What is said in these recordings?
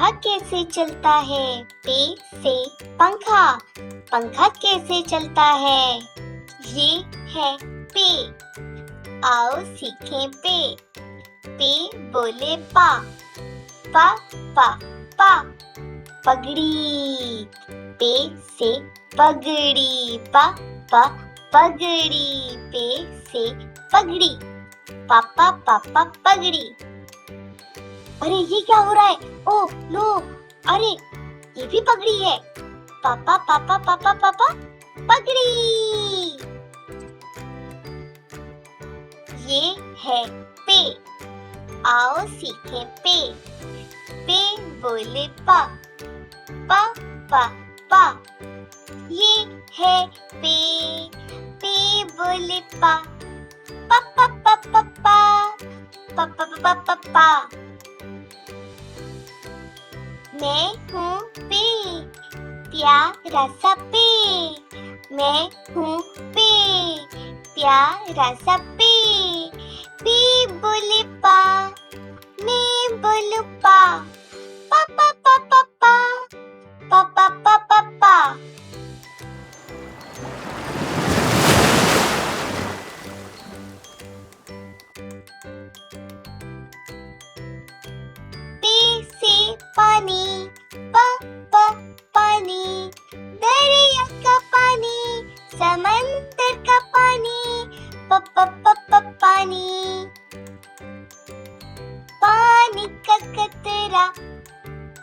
पंखा कैसे चलता है? पे से पंखा। पंखा कैसे चलता है? ये है पे। आओ सीखें पे। पे बोले पा। पा पा पा। पगड़ी। पे से पगड़ी। पा पा पगड़ी। पे से पगड़ी। पापा पापा पगड़ी। अरे ये क्या हो रहा है? Oh no! अरे ये भी पगड़ी है। पापा पापा पापा पापा पगड़ी। ये है पे। आओ सीखें पे। पे बोले पा। पा पा पा। ये है पे। पे बोले पा। पा पा पा पा पा। पा पा पा पा पा। मैं हूँ पे, प्यारा सा पे। मैं हूँ पे, प्यारा सा पे। पे बोले पा, मैं बोलूँ पा। पा पा पा पा पा। पा पा पा पा पा। पे से पानी। पा पा पानी। दरिया का पानी, समंदर का पानी। पा पा पा पा पानी। पानी का कतरा,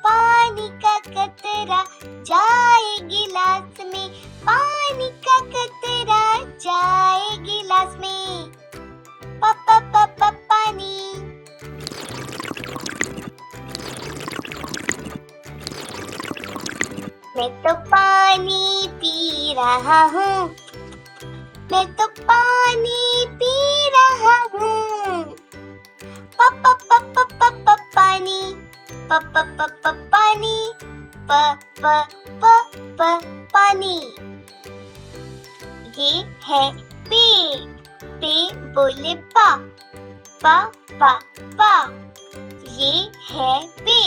पानी का कतरा जाए गिलास में। पानी का कतरा जाए गिलास में। पा पा पा पा पानी। मैं तो पानी पी रहा हूँ। मैं तो पानी पी रहा हूँ। पा पा पा पा पा पा पानी। पा पा पा पा पानी। पा पा पा पा पानी। ये है पे। पे बोले पा। पा पा पा। ये है पे।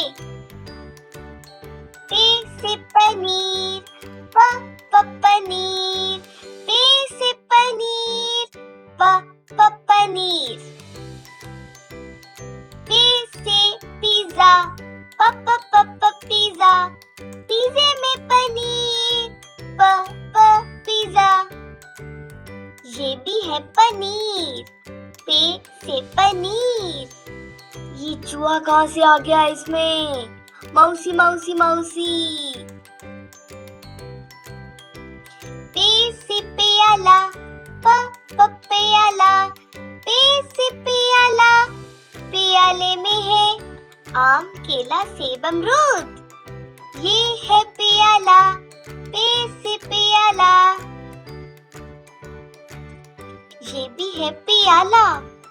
पे से पनीर। पा पा पनीर। पे से पनीर। पा पा पनीर। पे से पिज़्ज़ा। पा पा पा पा पिज़्ज़ा। पिज़्ज़े में पनीर। पा पा पिज़्ज़ा। ये भी है पनीर। पे से पनीर। ये चूहा कहाँ से आ गया इसमें? मौसी मौसी मौसी। पे से प्याला। पा पा प्याला। पे से प्याला। प्याले में है आम केला सेब अमरूद। ये है प्याला। पे से प्याला। ये भी है प्याला,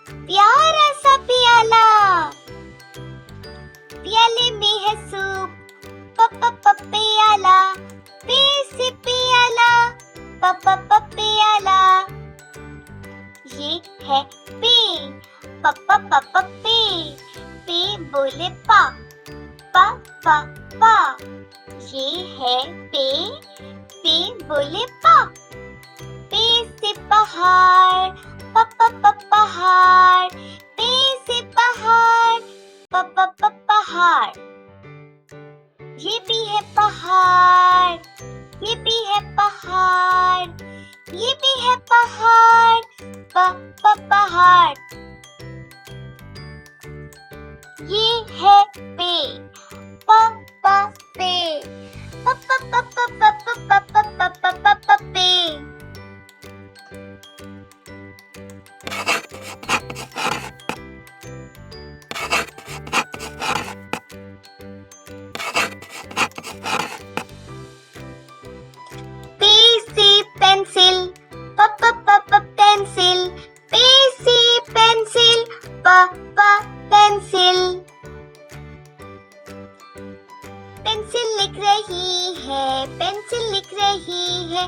प्यारा सा प्याला। प्याले में है सूप। पा पा पा प्याला। पे से प्याला। पा पा पा प्याला। ये है पे। पा पा पा पा पे। पे बोले पा। पा पा पा। ये है पे। पे बोले पा। पे से पहाड़। पा पा पा पहाड़। पे से पहाड़। पा पा पा पहाड़। ये भी है पहाड़। ये भी है पहाड़। ये भी है पहाड़। पा पा पहाड़। ये है पे। पा पा पे। पा पा पा पा पा पा पा पा पा पा पा पे। पे से पेंसिल। पा पा पा पा पेंसिल। पे से पेंसिल। पा पा पेंसिल। पेंसिल लिख रही है। पेंसिल लिख रही है।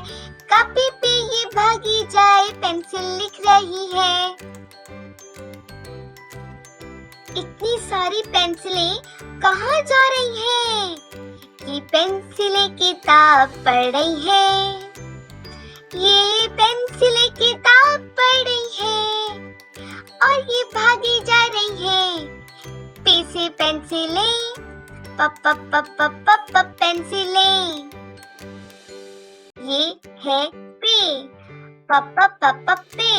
कापी इतनी सारी पेंसिलें कहाँ जा रही हैं? ये पेंसिलें किताब पढ़ रही है। ये पेंसिलें किताब पढ़ रही है और ये भागी जा रही है। पे से पेंसिलें, प प प प प प पेंसिलें। ये है पे, प प प प पे,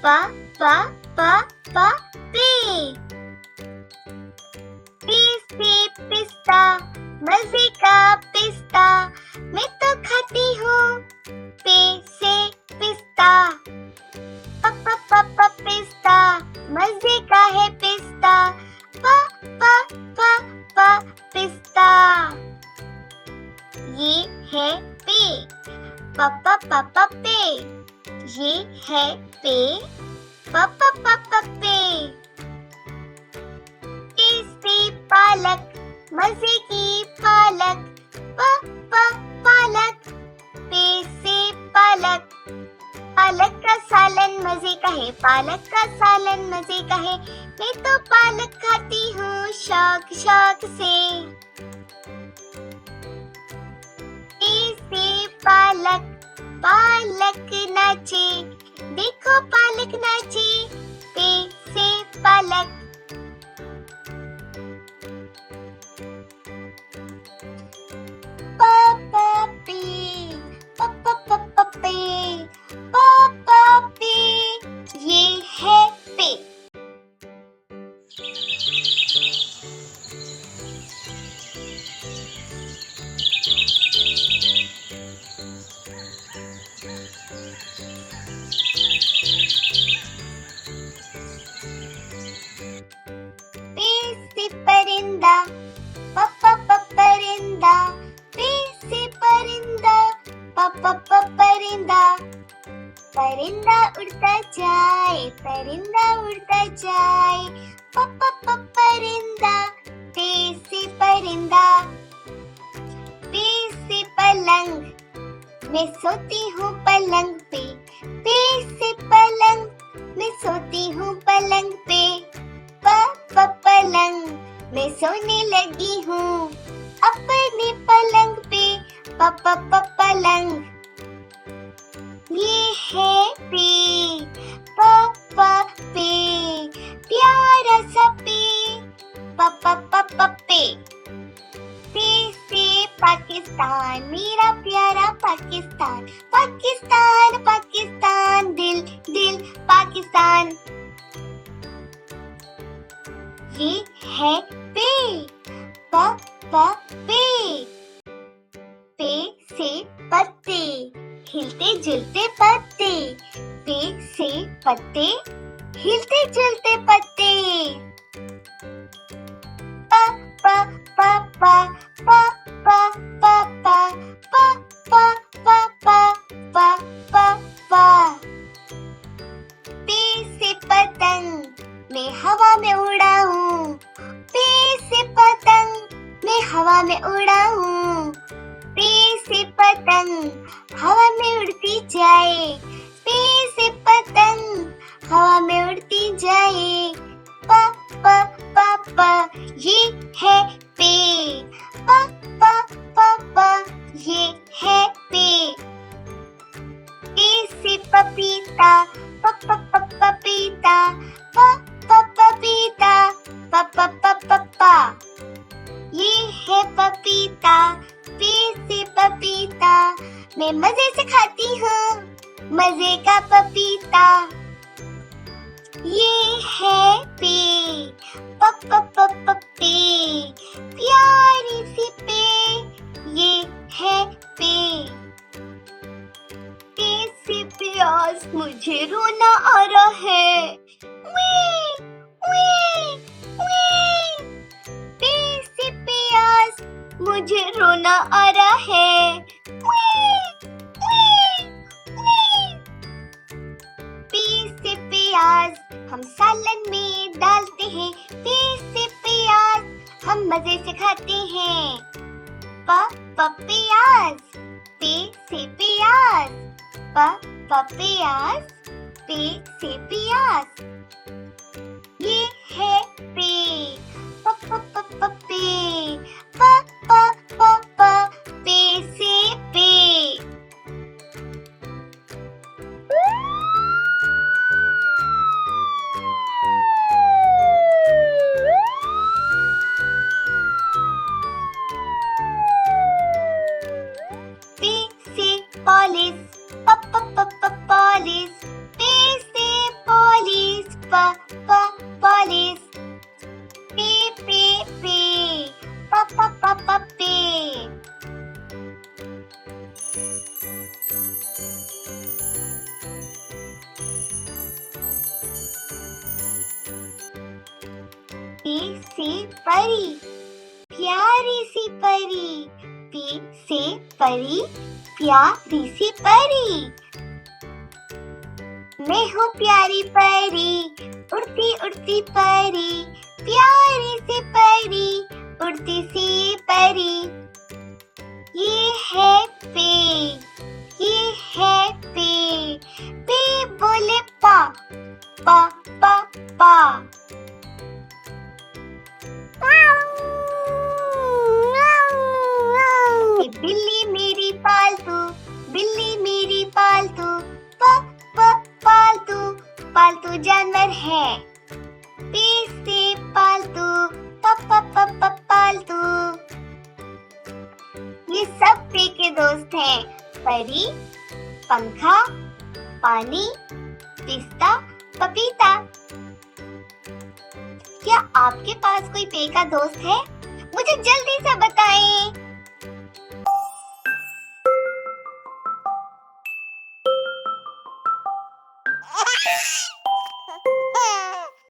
प प प प पे। पी से पिस्ता, मजे का पिस्ता, मैं तो खाती हूँ पे से पिस्ता। प प प प पिस्ता, मजे का है पिस्ता, प प प प पिस्ता। ये है पे, प प प प पे। ये है पे, प प प प पे। से पालक, मजे की पालक, प प पालक। पे से पालक, पालक का सालन मजे का है, पालक का सालन मजे का है, मैं तो पालक खाती हूँ शौक शौक से। पे से पालक, पालक नाचे, देखो पालक नाचे, पे से पालक। ये है पे। पे से परिंदा, प प प परिंदा, पे से परिंदा, प प प परिंदा। परिंदा उड़ता जाए, परिंदा उड़ता जाए, प प प परिंदा, पे से परिंदा। पे से पलंग, मैं सोती हूँ पलंग पे, पे से पलंग, मैं सोती हूँ पलंग पे, प प पलंग, मैं सोने लगी हूँ अपने पलंग पे, प प प पलंग। ये है पे, प प पे, प्यारा सा पे, प प प प पे। पे से पाकिस्तान, मेरा प्यारा पाकिस्तान, पाकिस्तान पाकिस्तान, दिल दिल पाकिस्तान। ये है पे, प प पे। पे से पत्ते, हिलते जुलते पत्ते, पे से पत्ते, हिलते जुलते पत्ते। प प प प प प प प प प प प प प। पे से पतंग, मैं हवा में उड़ाऊं, पे से पतंग, मैं हवा में उड़ाऊं। पे से पतंग, हवा में उड़ती जाए, पे से पतंग, हवा में उड़ती जाए, प प प प। ये है पे, प प प प, ये है पे। पे से पपीता, प प प पपीता, प प पपीता, प प प पप्पा। ये है पपीता, पे से पपीता, मैं मजे से खाती हूँ मजे का पपीता। ये है पे, प प प प पे, प्यारी सी पे, ये है पे। पे से प्यास, मुझे रोना आ रहा है, वी वी वी। पे से प्यास, मुझे रोना आ रहा है, वी वी वी। पे से प्याज, हम सालन में डालते हैं, पे से प्याज, हम मजे से खाते हैं, प प प्याज, पे से प्याज, प प प्याज, पे से प्याज। ये है police. P. Puppy. P से परी, प्यारी सी परी. P से परी, प्यारी सी परी. मैं हूँ प्यारी परी, उड़ती उड़ती परी, प्यारी सी परी, उड़ती सी परी. ये है पे, ये है पे. पे बोले पा, पा पा पा. बिल्ली मेरी पालतू, बिल्ली मेरी पालतू. पालतू, पालतू जानवर है. पे से पालतू, पालतू. ये सब पे के दोस्त हैं. परी, पंखा, पानी, पिस्ता, पपीता. क्या आपके पास कोई पे का दोस्त है? मुझे जल्दी से बताएं.